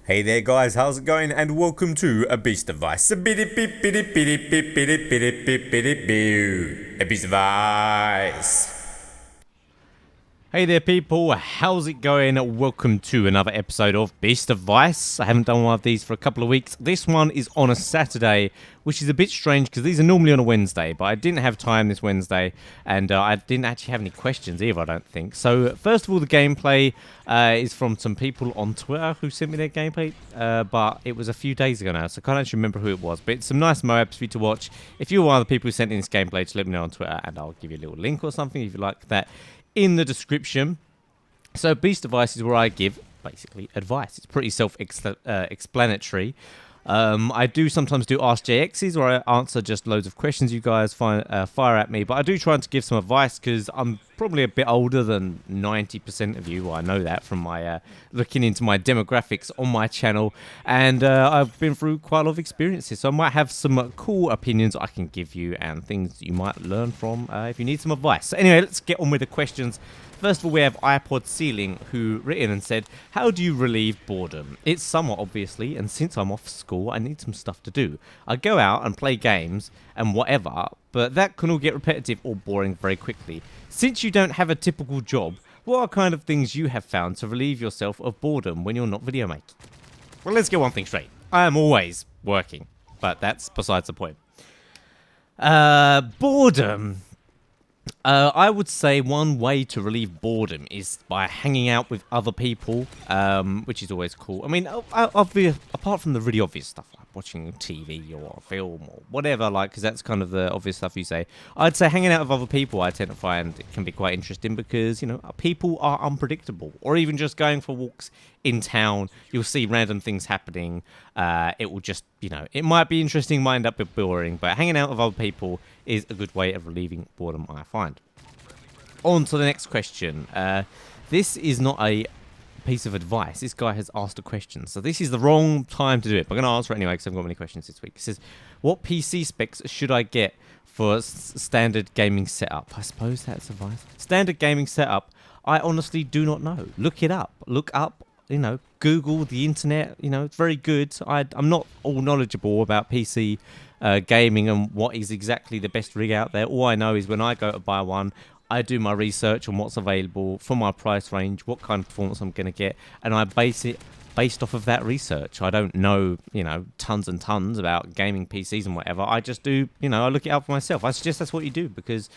Hey there guys, how's it going? And welcome to A Beast Device. A Beast Device. Hey there people, how's it going? Welcome to another episode of Beast of Vice. I haven't done one of these for a couple of weeks. This one is on a Saturday, which is a bit strange because these are normally on a Wednesday, but I didn't have time this Wednesday, and I didn't actually have any questions either, I don't think. So first of all, the gameplay is from some people on Twitter who sent me their gameplay, but it was a few days ago now, so I can't actually remember who it was, but it's some nice Moabs for you to watch. If you're one of the people who sent in this gameplay, just let me know on Twitter, and I'll give you a little link or something if you like that in the description. So Beast Advice is where I give basically advice. It's pretty self-explanatory. I do sometimes do Ask JXs where I answer just loads of questions you guys fire at me, but I do try to give some advice because I'm probably a bit older than 90% of you. Well, I know that from my looking into my demographics on my channel, and I've been through quite a lot of experiences, so I might have some cool opinions I can give you and things you might learn from if you need some advice. So anyway, let's get on with the questions. First of all, we have iPod Ceiling, who written and said, how do you relieve boredom? It's summer, obviously, and since I'm off school, I need some stuff to do. I go out and play games and whatever, but that can all get repetitive or boring very quickly. Since you don't have a typical job, what are kind of things you have found to relieve yourself of boredom when you're not video making? Well, let's get one thing straight. I am always working, but that's besides the point. Boredom. I would say one way to relieve boredom is by hanging out with other people, which is always cool. I mean, apart from the really obvious stuff, like watching TV or a film or whatever, like, because that's kind of the obvious stuff you say. I'd say hanging out with other people, I tend to find it can be quite interesting because, you know, people are unpredictable. Or even just going for walks in town, you'll see random things happening. It will just, you know, it might be interesting, might end up a bit boring, but hanging out with other people is a good way of relieving boredom, I find. On to the next question. This is not a piece of advice. This guy has asked a question, so this is the wrong time to do it, but I'm going to answer it anyway because I haven't got many questions this week. It says, what PC specs should I get for standard gaming setup? I suppose that's advice. Standard gaming setup, I honestly do not know. Look it up. Look up, you know, Google, the internet, you know, it's very good. I'm not all knowledgeable about PC gaming and what is exactly the best rig out there. All I know is when I go to buy one, I do my research on what's available for my price range, what kind of performance I'm going to get, and I base it based off of that research. I don't know, you know, tons and tons about gaming PCs and whatever. I just do, you know, I look it up for myself. I suggest that's what you do because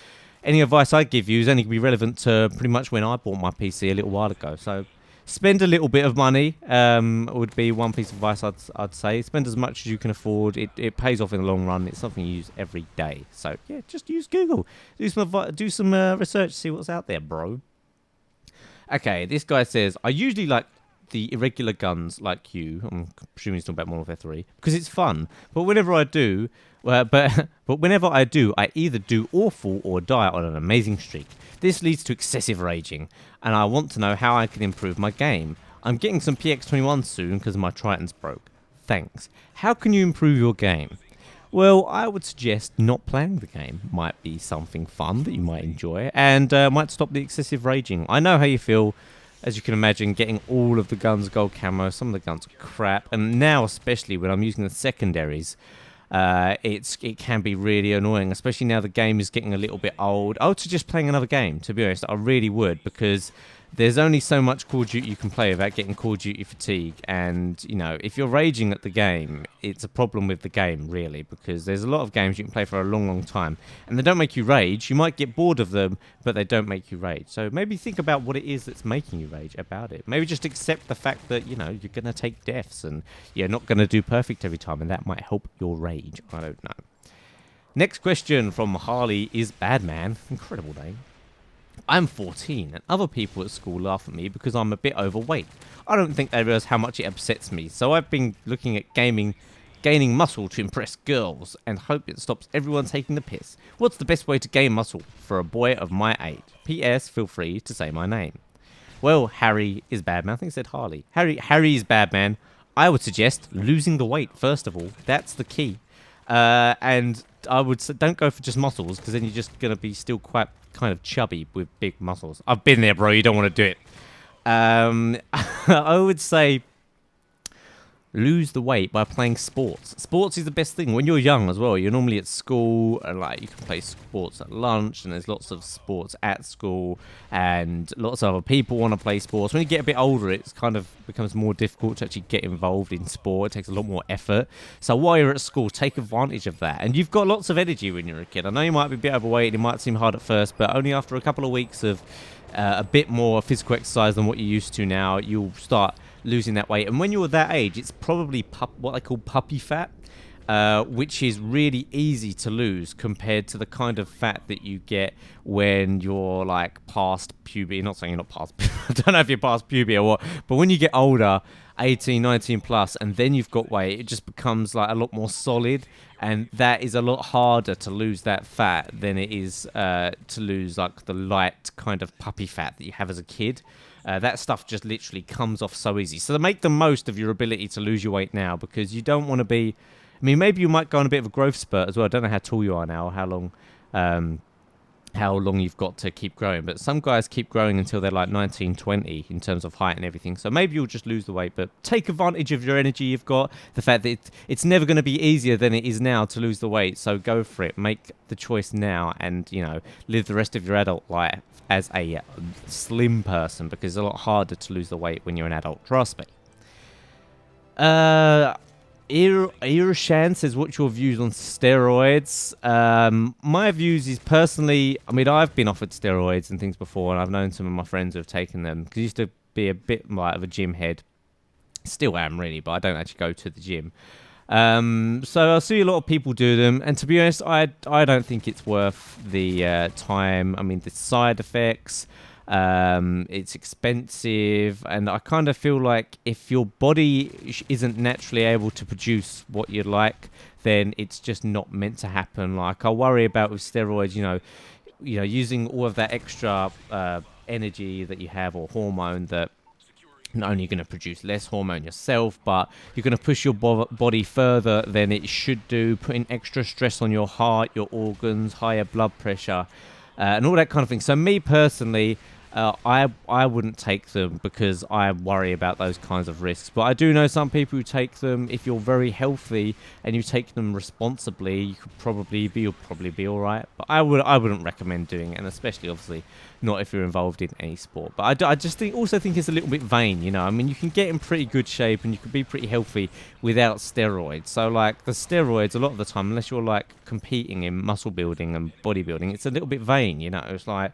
any advice I give you is only going to be relevant to pretty much when I bought my PC a little while ago. So spend a little bit of money would be one piece of advice I'd say. Spend as much as you can afford. It pays off in the long run. It's something you use every day. So, yeah, just use Google. Do some research, see what's out there, bro. Okay, this guy says, I usually like the irregular guns like you. I'm presuming he's talking about Modern Warfare 3. Because it's fun. But whenever I do, but whenever I do, I either do awful or die on an amazing streak. This leads to excessive raging, and I want to know how I can improve my game. I'm getting some PX21 soon because my Triton's broke. Thanks. How can you improve your game? Well, I would suggest not playing the game. Might be something fun that you might enjoy, and might stop the excessive raging. I know how you feel. As you can imagine, getting all of the guns gold camo, some of the guns are crap, and now especially when I'm using the secondaries, it can be really annoying, especially now the game is getting a little bit old. I would suggest playing another game, to be honest. I really would, because there's only so much Call of Duty you can play without getting Call of Duty fatigue. And, you know, if you're raging at the game, it's a problem with the game, really, because there's a lot of games you can play for a long, long time, and they don't make you rage. You might get bored of them, but they don't make you rage. So maybe think about what it is that's making you rage about it. Maybe just accept the fact that, you know, you're going to take deaths and you're not going to do perfect every time, and that might help your rage. I don't know. Next question from Harley is Badman. Incredible name. I'm 14 and other people at school laugh at me because I'm a bit overweight. I don't think they realise how much it upsets me, so I've been looking at gaining muscle to impress girls and hope it stops everyone taking the piss. What's the best way to gain muscle for a boy of my age? P.S. Feel free to say my name. Well, Harry is Badman. I think I said Harley. Harry is Badman. I would suggest losing the weight, first of all. That's the key. And I would say don't go for just muscles, because then you're just going to be still quite kind of chubby with big muscles. I've been there, bro. You don't want to do it. I would say lose the weight by playing sports. Sports is the best thing when you're young as well. You're normally at school, and like you can play sports at lunch, and there's lots of sports at school, and lots of other people want to play sports. When you get a bit older, it's kind of becomes more difficult to actually get involved in sport. It takes a lot more effort. So while you're at school, take advantage of that. And you've got lots of energy when you're a kid. I know you might be a bit overweight, it might seem hard at first, but only after a couple of weeks of a bit more physical exercise than what you're used to now, you'll start losing that weight. And when you're that age, it's probably what they call puppy fat, which is really easy to lose compared to the kind of fat that you get when you're like past puberty. Not saying you're not past I don't know if you're past puberty or what, but when you get older, 18, 19 plus, and then you've got weight, it just becomes like a lot more solid, and that is a lot harder to lose that fat than it is to lose like the light kind of puppy fat that you have as a kid. That stuff just literally comes off so easy. So make the most of your ability to lose your weight now, because you don't want to be... I mean, maybe you might go on a bit of a growth spurt as well. I don't know how tall you are now, or how long you've got to keep growing. But some guys keep growing until they're like 19, 20 in terms of height and everything. So maybe you'll just lose the weight, but take advantage of your energy you've got. The fact that it's never going to be easier than it is now to lose the weight. So go for it. Make the choice now and, you know, live the rest of your adult life as a slim person, because it's a lot harder to lose the weight when you're an adult. Trust me. Irashan says, what's your views on steroids? My views is personally, I mean, I've been offered steroids and things before, and I've known some of my friends who have taken them, because I used to be a bit like of a gym head. Still am, really, but I don't actually go to the gym. So I see a lot of people do them, and to be honest, I don't think it's worth the time. I mean, the side effects, it's expensive, and I kind of feel like if your body isn't naturally able to produce what you'd like, then it's just not meant to happen. Like I worry about with steroids, you know, using all of that extra energy that you have, or hormone, that not only you're going to produce less hormone yourself, but you're going to push your body further than it should do, putting extra stress on your heart, your organs, higher blood pressure, and all that kind of thing. So me personally, I wouldn't take them, because I worry about those kinds of risks. But I do know some people who take them. If you're very healthy and you take them responsibly, you'll probably be all right. But I wouldn't recommend doing it, and especially obviously not if you're involved in any sport. But I just also think it's a little bit vain, you know. I mean, you can get in pretty good shape and you can be pretty healthy without steroids. So like the steroids, a lot of the time, unless you're like competing in muscle building and bodybuilding, it's a little bit vain, you know. It's like,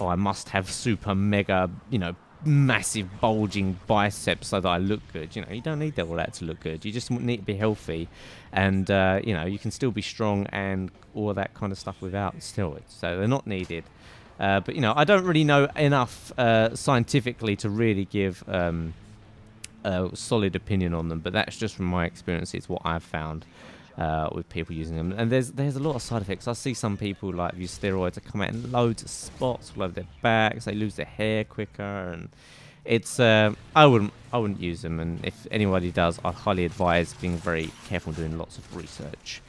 oh, I must have super mega, you know, massive bulging biceps so that I look good. You know, you don't need all that to look good. You just need to be healthy, and you know, you can still be strong and all that kind of stuff without steroids. So they're not needed. But you know, I don't really know enough scientifically to really give a solid opinion on them. But that's just from my experience. It's what I've found with people using them. And there's a lot of side effects. I see some people like use steroids that come out in loads of spots all over their backs. They lose their hair quicker, and it's I wouldn't use them. And if anybody does, I'd highly advise being very careful, doing lots of research.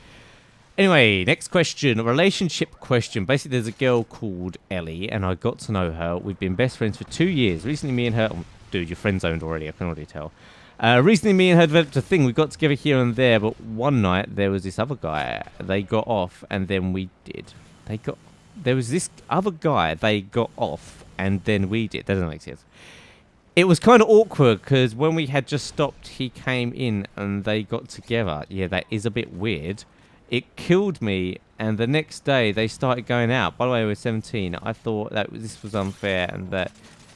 Anyway, next question, a relationship question. Basically, there's a girl called Ellie, and I got to know her. We've been best friends for 2 years. Recently, me and her... Oh, dude, you're friend-zoned already. I can already tell. Recently, me and her developed a thing. We got together here and there, but one night, there was this other guy. They got off, and then we did. There was this other guy. They got off, and then we did. That doesn't make sense. It was kind of awkward, because when we had just stopped, he came in, and they got together. Yeah, that is a bit weird. It killed me, and the next day they started going out. By the way, we were 17. I thought that this was unfair, and that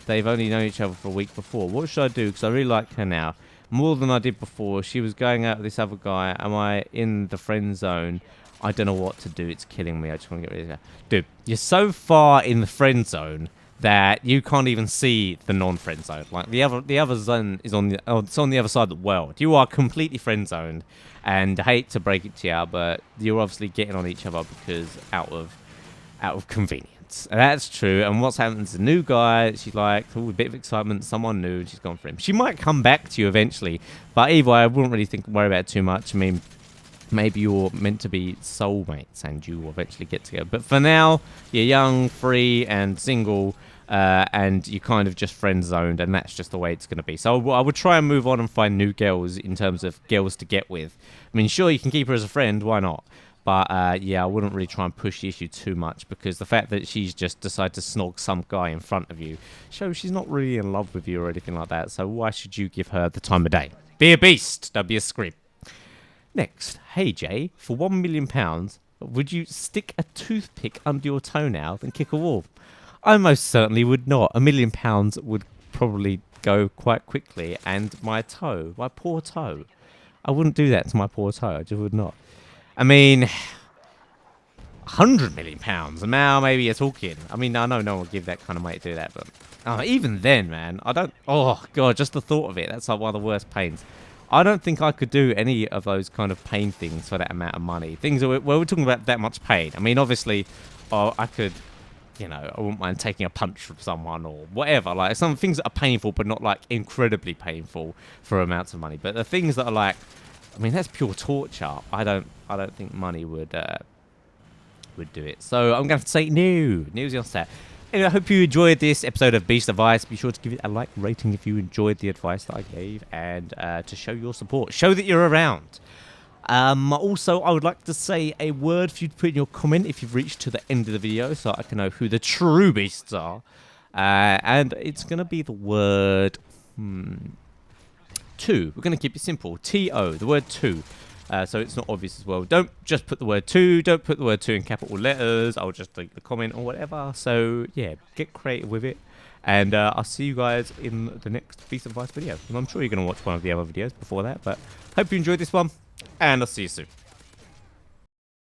they've only known each other for a week before. What should I do? Because I really like her now, more than I did before. She was going out with this other guy. Am I in the friend zone? I don't know what to do. It's killing me. I just want to get rid of her. Dude, you're so far in the friend zone that you can't even see the non-friend zone. Like the other zone is it's on the other side of the world. You are completely friend zoned. And I hate to break it to you, but you're obviously getting on each other because out of convenience. And that's true. And what's happened is a new guy, she's like, a bit of excitement, someone new, and she's gone for him. She might come back to you eventually, but either way, I wouldn't really worry about it too much. I mean, maybe you're meant to be soulmates and you will eventually get together. But for now, you're young, free, and single. and you kind of just friend zoned, and that's just the way it's going to be. So I would try and move on and find new girls in terms of girls to get with. I mean, sure, you can keep her as a friend, why not? But yeah, I wouldn't really try and push the issue too much, because the fact that she's just decided to snog some guy in front of you shows she's not really in love with you or anything like that. So why should you give her the time of day? Be a beast, don't be a scream. Next, hey Jay, for £1 million, would you stick a toothpick under your toenail and kick a wall? I most certainly would not. £1 million would probably go quite quickly, and my poor toe, I wouldn't do that to my poor toe. I just would not. I mean, £100 million. Now maybe you're talking. I mean, I know no one would give that kind of money to do that, but even then, man, I don't. Oh god, just the thought of it. That's like one of the worst pains. I don't think I could do any of those kind of pain things for that amount of money. Things where we're talking about that much pain. I mean, obviously, I could, I wouldn't mind taking a punch from someone or whatever. Like some things that are painful, but not like incredibly painful for amounts of money. But the things that are like, I mean, that's pure torture. I don't think money would do it. So I'm going to say no. Newsy on set. Anyway, I hope you enjoyed this episode of Beast Advice. Be sure to give it a like rating if you enjoyed the advice that I gave, and to show your support. Show that you're around. Also, I would like to say a word for you to put in your comment if you've reached to the end of the video, so I can know who the true beasts are. And it's going to be the word two. We're going to keep it simple. T-O, the word two. So it's not obvious as well. Don't just put the word two. Don't put the word two in capital letters. I'll just leave the comment or whatever. So yeah, get creative with it. And I'll see you guys in the next Beast Advice video. And I'm sure you're going to watch one of the other videos before that. But hope you enjoyed this one. And I'll see you soon.